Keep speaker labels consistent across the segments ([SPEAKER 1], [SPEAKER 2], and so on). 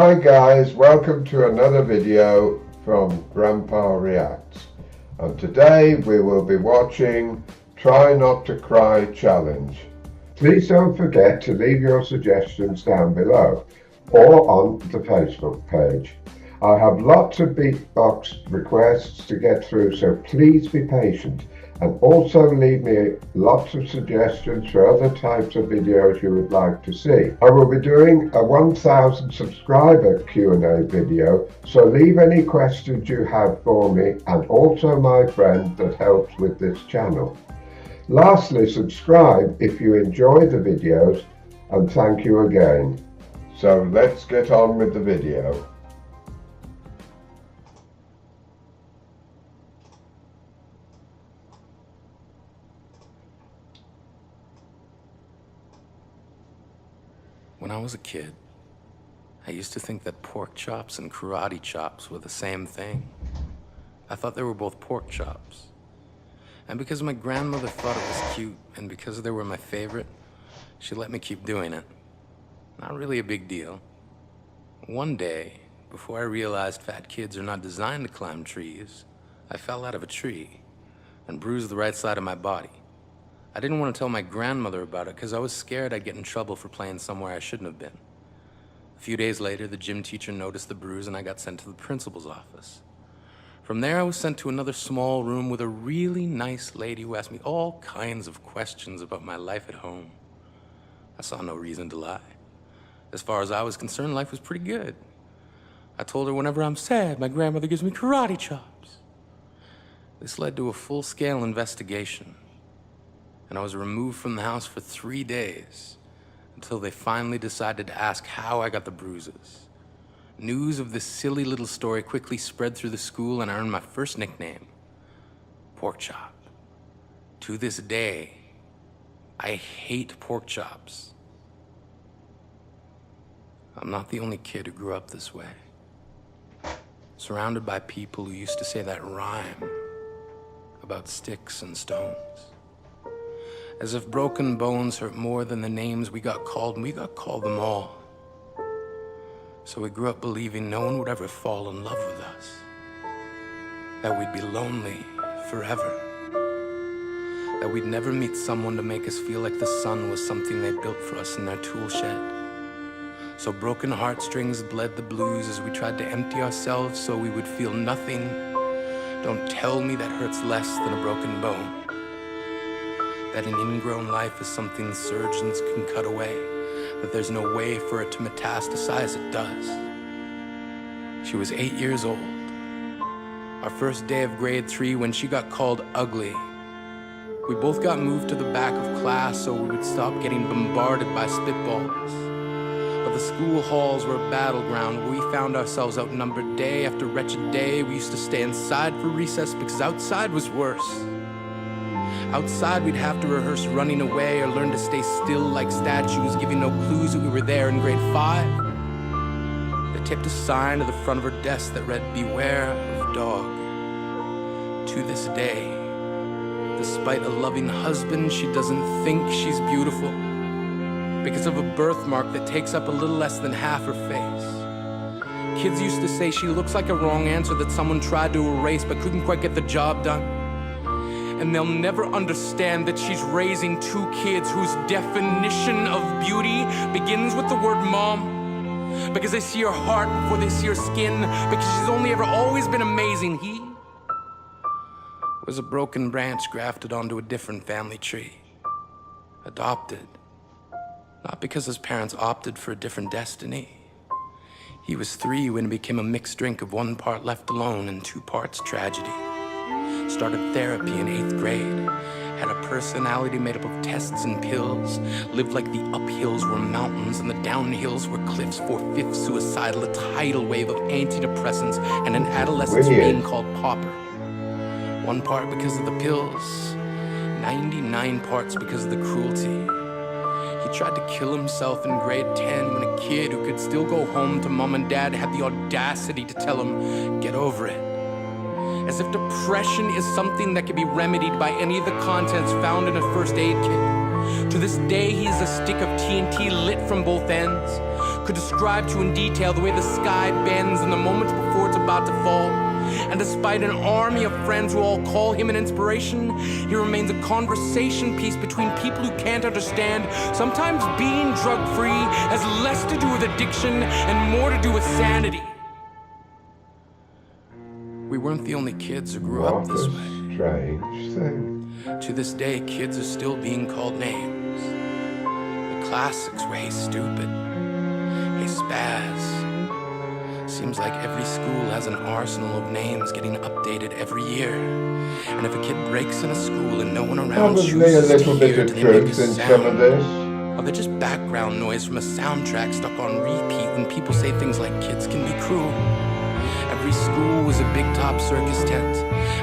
[SPEAKER 1] Hi guys, welcome to another video from Grandpa Reacts, and today we will be watching Try Not to Cry Challenge. Please don't forget to leave your suggestions down below or on the Facebook page. I have lots of beatbox requests to get through, so please be patient. And also leave me lots of suggestions for other types of videos you would like to see. I will be doing a 1000 subscriber Q&A video, so leave any questions you have for me and also my friend that helps with this channel. Lastly, subscribe if you enjoy the videos, and thank you again. So let's get on with the video.
[SPEAKER 2] When I was a kid, I used to think that pork chops and karate chops were the same thing. I thought they were both pork chops. And because my grandmother thought it was cute, and because they were my favorite, she let me keep doing it. Not really a big deal. One day, before I realized fat kids are not designed to climb trees, I fell out of a tree and bruised the right side of my body. I didn't want to tell my grandmother about it because I was scared I'd get in trouble for playing somewhere I shouldn't have been. A few days later, the gym teacher noticed the bruise and I got sent to the principal's office. From there, I was sent to another small room with a really nice lady who asked me all kinds of questions about my life at home. I saw no reason to lie. As far as I was concerned, life was pretty good. I told her whenever I'm sad, my grandmother gives me karate chops. This led to a full-scale investigation, and I was removed from the house for 3 days until they finally decided to ask how I got the bruises. News of this silly little story quickly spread through the school, and I earned my first nickname, Pork Chop. To this day, I hate pork chops. I'm not the only kid who grew up this way, surrounded by people who used to say that rhyme about sticks and stones. As if broken bones hurt more than the names we got called, and we got called them all. So we grew up believing no one would ever fall in love with us, that we'd be lonely forever, that we'd never meet someone to make us feel like the sun was something they built for us in their tool shed. So broken heartstrings bled the blues as we tried to empty ourselves so we would feel nothing. Don't tell me that hurts less than a broken bone. That an ingrown life is something surgeons can cut away, that there's no way for it to metastasize, it does. She was 8 years old, our first day of grade 3, when she got called ugly. We both got moved to the back of class so we would stop getting bombarded by spitballs. But the school halls were a battleground where we found ourselves outnumbered day after wretched day. We used to stay inside for recess because outside was worse. Outside, we'd have to rehearse running away or learn to stay still like statues, giving no clues that we were there in grade 5. They taped a sign to the front of her desk that read, "Beware of dog." To this day, despite a loving husband, she doesn't think she's beautiful because of a birthmark that takes up a little less than half her face. Kids used to say she looks like a wrong answer that someone tried to erase but couldn't quite get the job done. And they'll never understand that she's raising 2 kids whose definition of beauty begins with the word mom. Because they see her heart before they see her skin. Because she's only ever always been amazing. He was a broken branch grafted onto a different family tree. Adopted. Not because his parents opted for a different destiny. He was 3 when it became a mixed drink of 1 part left alone and 2 parts tragedy. Started therapy in 8th grade, had a personality made up of tests and pills, lived like the uphills were mountains and the downhills were cliffs, 4/5 suicidal, a tidal wave of antidepressants, and an adolescence being called pauper. 1 part because of the pills, 99 parts because of the cruelty. He tried to kill himself in grade 10 when a kid who could still go home to mom and dad had the audacity to tell him, "Get over it." As if depression is something that can be remedied by any of the contents found in a first aid kit. To this day, he is a stick of TNT lit from both ends. Could describe to you in detail the way the sky bends in the moments before it's about to fall. And despite an army of friends who all call him an inspiration, he remains a conversation piece between people who can't understand. Sometimes being drug-free has less to do with addiction and more to do with sanity. We weren't the only kids who grew up this way.
[SPEAKER 1] Strange thing.
[SPEAKER 2] To this day, kids are still being called names. The classics were "Hey Stupid," "Hey Spaz." Seems like every school has an arsenal of names getting updated every year. And if a kid breaks in a school and no one around
[SPEAKER 1] Probably a
[SPEAKER 2] chooses to
[SPEAKER 1] little bit
[SPEAKER 2] hear,
[SPEAKER 1] of
[SPEAKER 2] do they make a
[SPEAKER 1] truth in some of
[SPEAKER 2] sound?
[SPEAKER 1] this.
[SPEAKER 2] Or they're just background noise from a soundtrack stuck on repeat when people say things like kids can be cruel. Every school was a big top circus tent,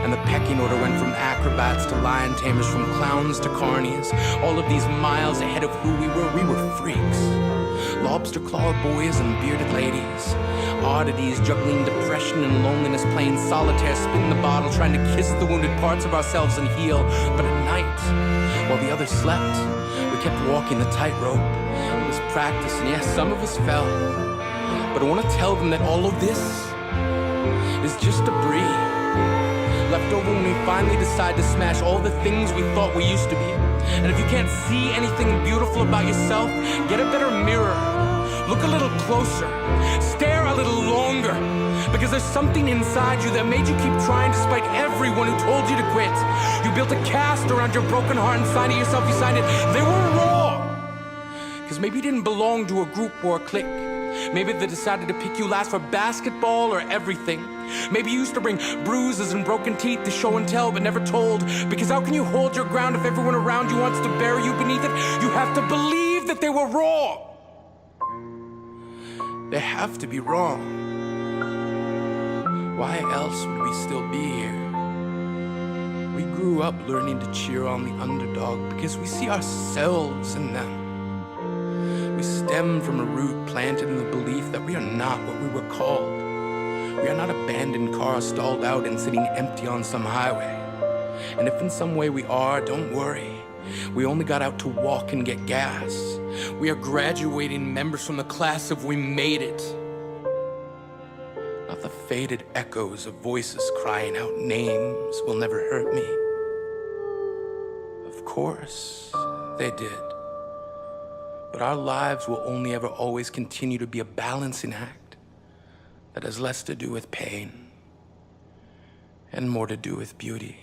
[SPEAKER 2] and the pecking order went from acrobats to lion tamers, from clowns to carnies. All of these miles ahead of who we were freaks. Lobster claw boys and bearded ladies. Oddities juggling depression and loneliness, playing solitaire, spin the bottle, trying to kiss the wounded parts of ourselves and heal. But at night, while the others slept, we kept walking the tightrope. It was practice, and yes, some of us fell. But I want to tell them that all of this is just debris left over when we finally decide to smash all the things we thought we used to be. And if you can't see anything beautiful about yourself, get a better mirror. Look a little closer. Stare a little longer. Because there's something inside you that made you keep trying despite everyone who told you to quit. You built a cast around your broken heart and signed it yourself. You signed it. They were raw. Because maybe you didn't belong to a group or a clique. Maybe they decided to pick you last for basketball or everything. Maybe you used to bring bruises and broken teeth to show and tell but never told. Because how can you hold your ground if everyone around you wants to bury you beneath it? You have to believe that they were wrong. They have to be wrong. Why else would we still be here? We grew up learning to cheer on the underdog because we see ourselves in them. We stem from a root planted in the belief that we are not what we were called. We are not abandoned cars stalled out and sitting empty on some highway. And if in some way we are, don't worry. We only got out to walk and get gas. We are graduating members from the class of We Made It. Not the faded echoes of voices crying out names will never hurt me. Of course, they did. But our lives will only ever always continue to be a balancing act that has less to do with pain and more to do with beauty.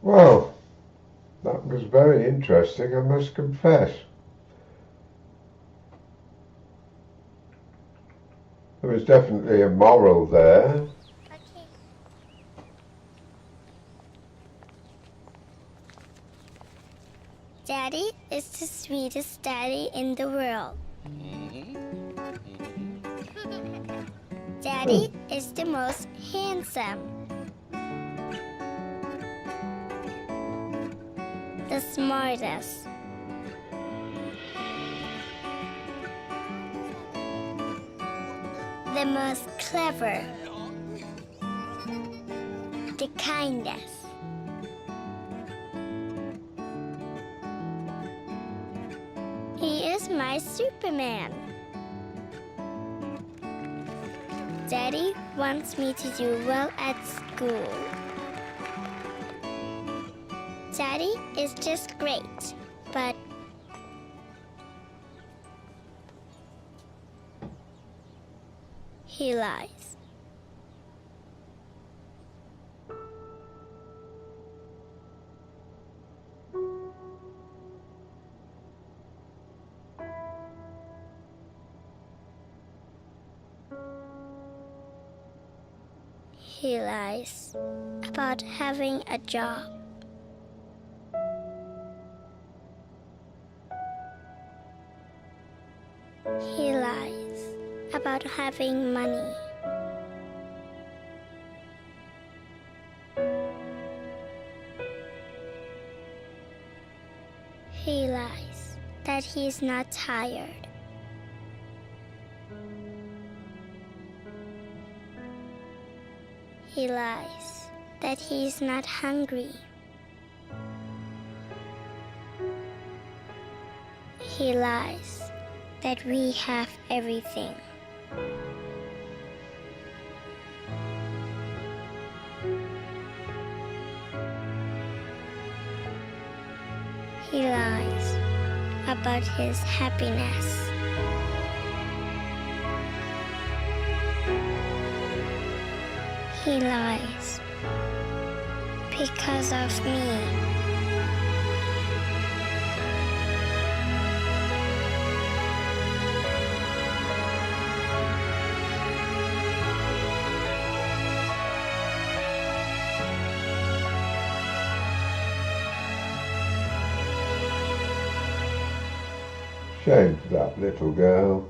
[SPEAKER 1] Well, that was very interesting, I must confess. There was definitely a moral there.
[SPEAKER 3] Okay. Daddy is the sweetest daddy in the world. Daddy is the most handsome. The smartest. The most clever. The kindest. He is my Superman. Daddy wants me to do well at school. Daddy is just great, but he lies. He lies about having a job. He lies about having money. He lies that he's not tired. He lies that he's not hungry. He lies that we have everything. He lies about his happiness. He lies because of me.
[SPEAKER 1] Shame for that little girl.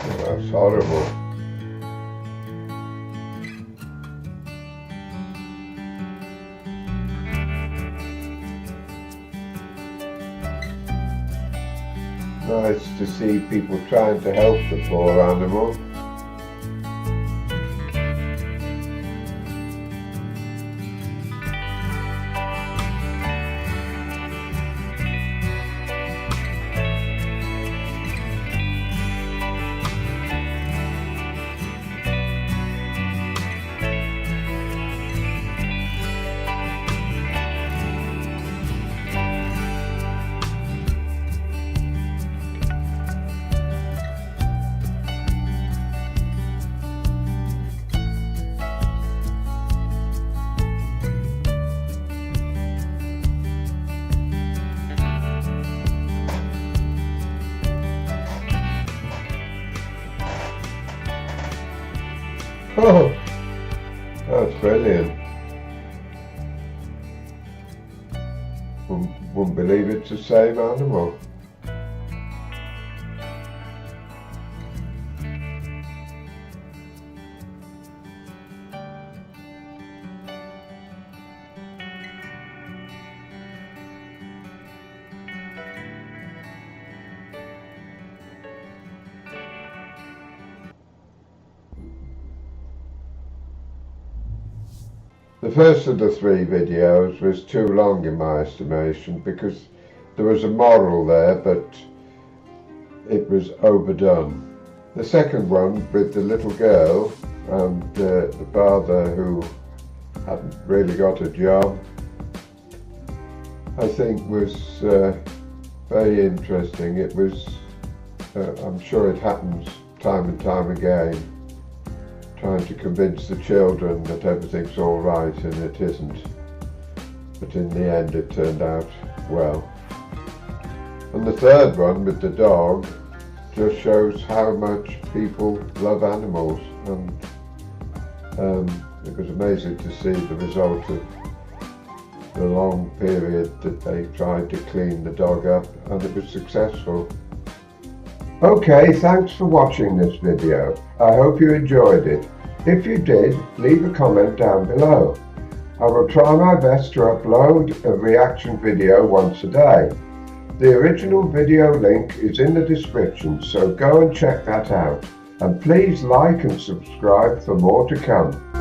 [SPEAKER 1] That's horrible. Nice to see people trying to help the poor animal. Oh, that's brilliant. Wouldn't believe it's the same animal. The first of the 3 videos was too long in my estimation because there was a moral there, but it was overdone. The second one with the little girl and the father who hadn't really got a job, I think was very interesting. It was, I'm sure it happens time and time again, trying to convince the children that everything's all right and it isn't. But in the end it turned out well. And the third one with the dog just shows how much people love animals, and it was amazing to see the result of the long period that they tried to clean the dog up, and it was successful. Okay, thanks for watching this video. I hope you enjoyed it. If you did, leave a comment down below. I will try my best to upload a reaction video once a day. The original video link is in the description, so go and check that out. And please like and subscribe for more to come.